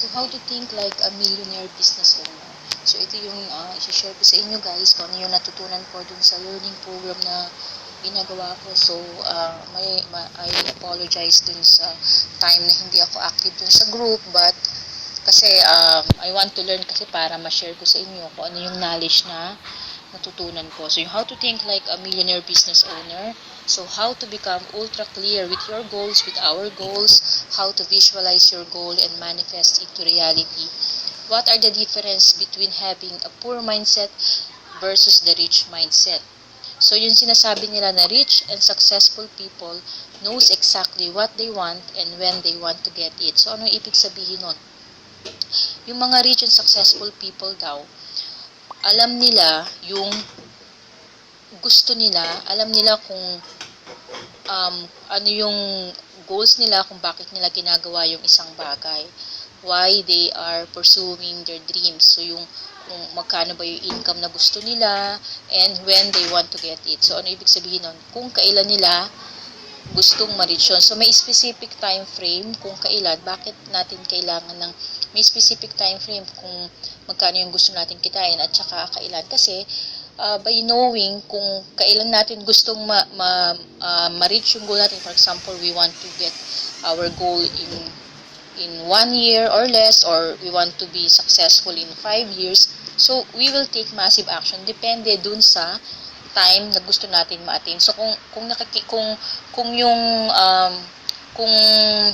So, how to think like a millionaire business owner. So, ito yung i-share ko sa inyo guys kung ano yung natutunan ko dun sa learning program na ginagawa ko. So, I apologize dun sa time na hindi ako active dun sa group, but kasi I want to learn kasi para ma-share ko sa inyo kung ano yung knowledge na natutunan ko. So, yung how to think like a millionaire business owner. So, how to become ultra clear with your goals, with our goals, how to visualize your goal and manifest it to reality. What are the difference between having a poor mindset versus the rich mindset? So, yung sinasabi nila na rich and successful people knows exactly what they want and when they want to get it. So, ano ibig sabihin nun? Yung mga rich and successful people daw, alam nila yung gusto nila, alam nila kung ano yung goals nila, kung bakit nila ginagawa yung isang bagay, why they are pursuing their dreams. So yung kung magkano ba yung income na gusto nila and when they want to get it. So ano ibig sabihin nun? Kung kailan nila gustong ma-reach yun. So may specific time frame kung kailan, bakit natin kailangan ng may specific time frame kung magkano yung gusto natin kitain at saka kailan. Kasi by knowing kung kailan natin gustong ma-reach yung goal natin, for example, we want to get our goal in 1 year or less, or we want to be successful in 5 years, so we will take massive action depende dun sa time na gusto natin ma-attain. So kung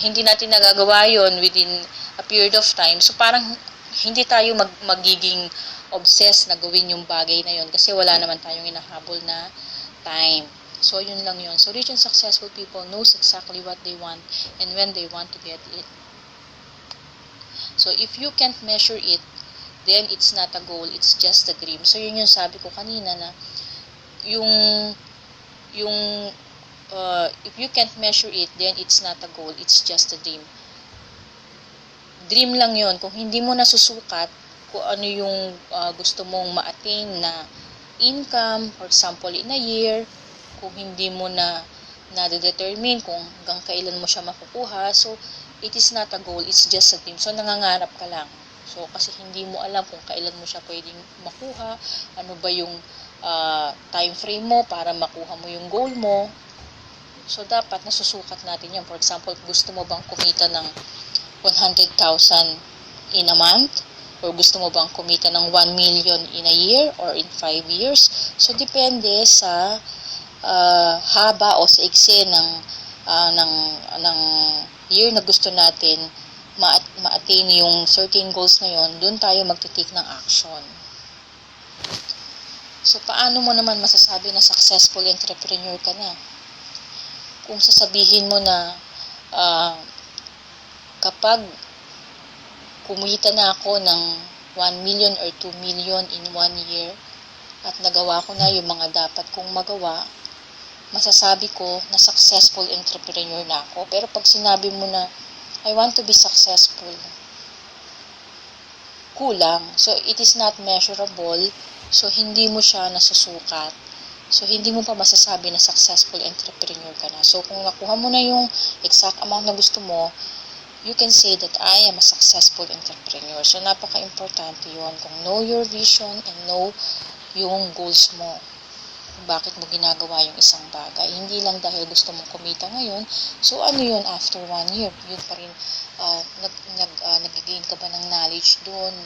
hindi natin nagagawa yon within a period of time, so parang hindi tayo magiging obsessed na gawin yung bagay na yon kasi wala naman tayong inahabol na time. So yun lang yun. So rich and successful people knows exactly what they want and when they want to get it. So if you can't measure it, then it's not a goal, it's just a dream. So yun yung sabi ko kanina na if you can't measure it, then it's not a goal, it's just a dream. Dream lang yon. Kung hindi mo nasusukat kung ano yung gusto mong ma-attain na income, for example, in a year, kung hindi mo na-determine kung hanggang kailan mo siya makukuha, so it is not a goal, it's just a dream. So nangangarap ka lang. So kasi hindi mo alam kung kailan mo siya pwedeng makuha, ano ba yung time frame mo para makuha mo yung goal mo. So dapat nasusukat natin yan. For example, gusto mo bang kumita ng 100,000 in a month? Or gusto mo bang kumita ng 1 million in a year or in 5 years? So depende sa haba o sa iksi ng year na gusto natin ma-attain yung certain goals na yon, doon tayo magte-take ng action. So, paano mo naman masasabi na successful entrepreneur ka na? Kung sasabihin mo na kapag kumita na ako ng 1 million or 2 million in 1 year at nagawa ko na yung mga dapat kong magawa, masasabi ko na successful entrepreneur na ako. Pero pag sinabi mo na I want to be successful, kulang. So, it is not measurable. So, hindi mo siya nasusukat. So, hindi mo pa masasabi na successful entrepreneur ka na. So, kung nakuha mo na yung exact amount na gusto mo, you can say that I am a successful entrepreneur. So, napaka-importante yun. Kung know your vision and know yung goals mo. Bakit mo ginagawa yung isang bagay. Hindi lang dahil gusto mong kumita ngayon. So, ano yun after 1 year? Yun pa rin, nag-gain ka ba ng knowledge doon?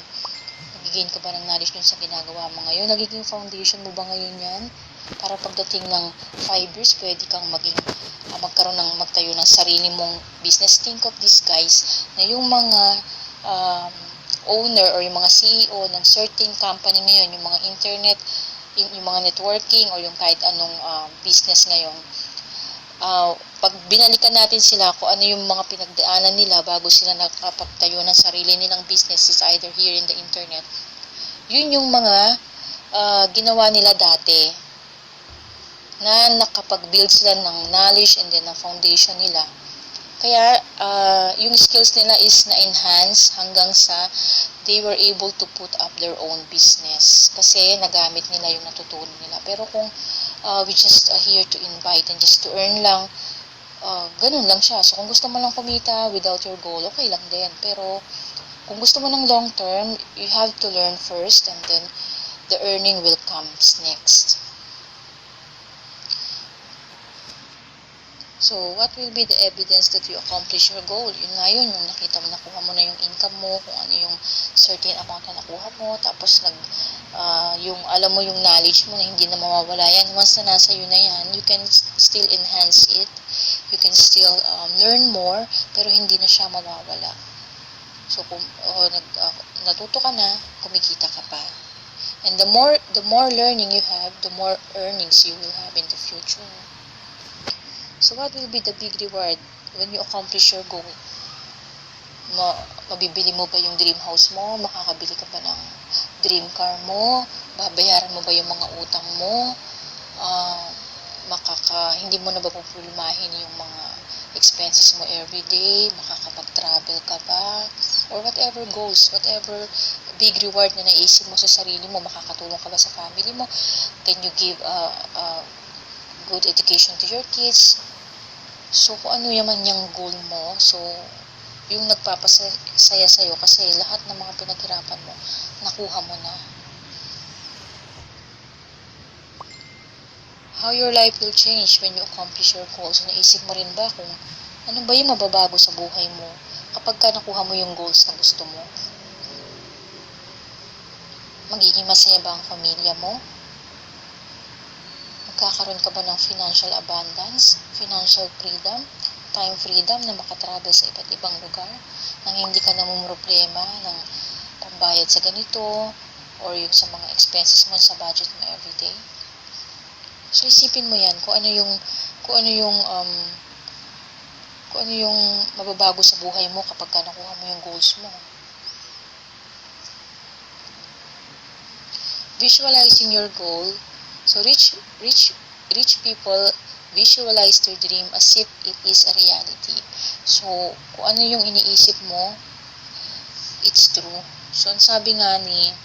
Nag-gain ka ba ng knowledge doon sa ginagawa mo ngayon? Nagiging foundation mo ba ngayon yan? Para pagdating ng 5 years, pwede kang magtayo ng sarili mong business. Think of this, guys, na yung mga owner or yung mga CEO ng certain company ngayon, yung mga internet, yung mga networking or yung kahit anong business ngayon, pag binalikan natin sila kung ano yung mga pinagdaanan nila bago sila nakapagtayo ng sarili nilang businesses either here in the internet, yun yung mga ginawa nila dati na nakapag-build sila ng knowledge and then ng foundation nila. Kaya yung skills nila is na-enhance hanggang sa they were able to put up their own business kasi nagamit nila yung natutunan nila. Pero kung we just here to invite and just to earn lang, ganun lang siya. So kung gusto mo lang kumita without your goal, okay lang din. Pero kung gusto mo ng long term, you have to learn first and then the earning will come next. So, what will be the evidence that you accomplish your goal? Yun nga yun, yung nakita mo, nakuha mo na yung income mo, kung ano yung certain amount na nakuha mo, tapos yung alam mo yung knowledge mo na hindi na mawawala yan. Once na nasa yun na yan, you can still enhance it, you can still learn more, pero hindi na siya mawawala. So, kung natuto ka na, kumikita ka pa. And the more learning you have, the more earnings you will have in the future. So, what will be the big reward when you accomplish your goal? Mabibili mo ba yung dream house mo? Makakabili ka ba ng dream car mo? Babayaran mo ba yung mga utang mo? Hindi mo na ba pupulmahin yung mga expenses mo everyday? Makakapag-travel ka ba? Or whatever goals, whatever big reward na naisip mo sa sarili mo, makakatulong ka ba sa family mo? Can you give a good education to your kids? So, kung ano yaman yung goal mo, so, yung nagpapasaya sa'yo kasi lahat ng mga pinaghirapan mo, nakuha mo na. How your life will change when you accomplish your goals. So, naisip mo rin ba kung ano ba yung mababago sa buhay mo kapag ka nakuha mo yung goals na gusto mo? Magiging masaya ba ang pamilya mo? Magkakaroon ka ba ng financial abundance, financial freedom, time freedom na makatravel sa iba't ibang lugar nang hindi ka namumroblema ng pambayad sa ganito or yung sa mga expenses mo sa budget mo everyday? So, isipin mo yan kung ano yung mababago sa buhay mo kapag ka nakuha mo yung goals mo. Visualizing your goal. So, rich people visualize their dream as if it is a reality. So, kung ano yung iniisip mo, it's true. So, ang sabi nga ni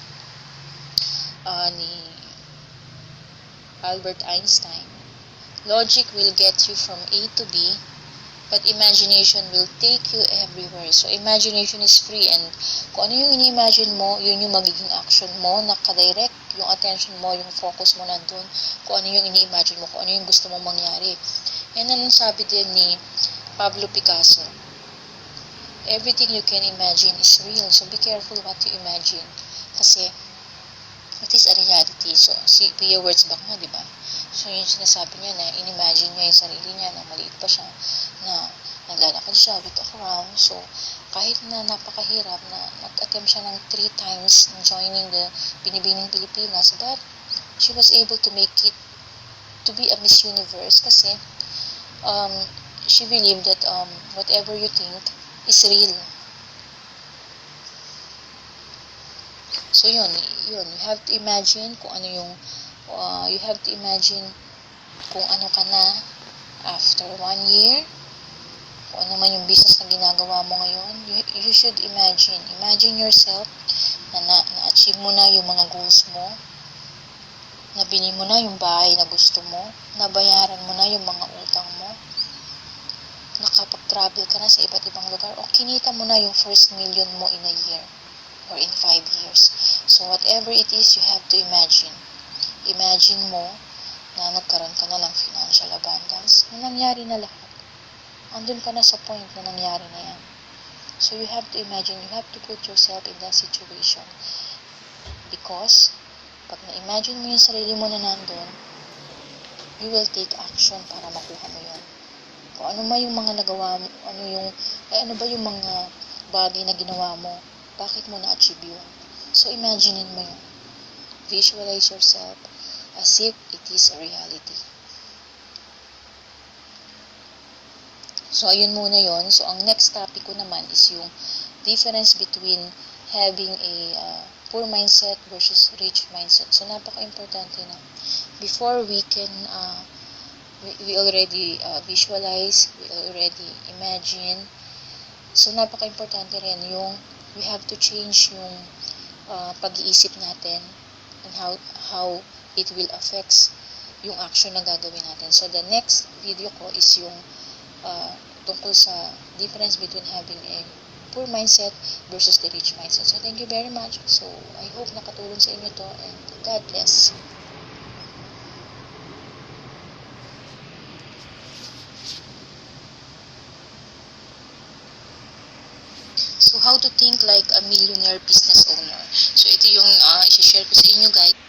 Albert Einstein, logic will get you from A to B, but imagination will take you everywhere. So, imagination is free and kung ano yung ini-imagine mo, yun yung magiging action mo, nakadirect yung attention mo, yung focus mo nandun, kung ano yung ini-imagine mo, kung ano yung gusto mong mangyari. Yan ang sabi din ni Pablo Picasso. Everything you can imagine is real. So, be careful what you imagine. Kasi, it is a reality. So, si Pia Words back nga, di ba? So, yung sinasabi niya na in-imagine niya yung sarili niya na maliit pa siya, na naglalakad siya with a crown. So, kahit na napakahirap na nag-attempt siya ng 3 times joining the Binibining Pilipinas, but she was able to make it to be a Miss Universe kasi she believed that whatever you think is real. So, yun, you have to imagine kung ano yung you have to imagine kung ano ka na after 1 year, kung ano man yung business na ginagawa mo ngayon. You should imagine yourself na na-achieve mo na yung mga goals mo, nabili mo na yung bahay na gusto mo, nabayaran mo na yung mga utang mo, nakapag-travel ka na sa iba't ibang lugar, o kinita mo na yung first million mo in a year or in 5 years. So, whatever it is, you have to imagine. Imagine mo na nagkaroon ka na ng financial abundance, na nangyari na lahat. Andun ka na sa point na nangyari na yan. So, you have to imagine, you have to put yourself in that situation. Because, pag na-imagine mo yung sarili mo na nandun, you will take action para makuha mo yun. Kung ano ba yung mga nagawa mo, ano ba yung mga bagay na ginawa mo, bakit mo na-achieve yun? So, imaginein mo yun. Visualize yourself as if it is a reality. So, ayun muna yon. So, ang next topic ko naman is yung difference between having a poor mindset versus rich mindset. So, napaka-importante na. Before we can, we already visualize, we already imagine. So, napaka-importante rin yung we have to change yung pag-iisip natin and how it will affect yung action na gagawin natin. So, the next video ko is yung tungkol sa difference between having a poor mindset versus the rich mindset. So thank you very much. So I hope nakatulong sa inyo to, and God bless. So how to think like a millionaire business owner. So ito yung i-share ko sa inyo guys.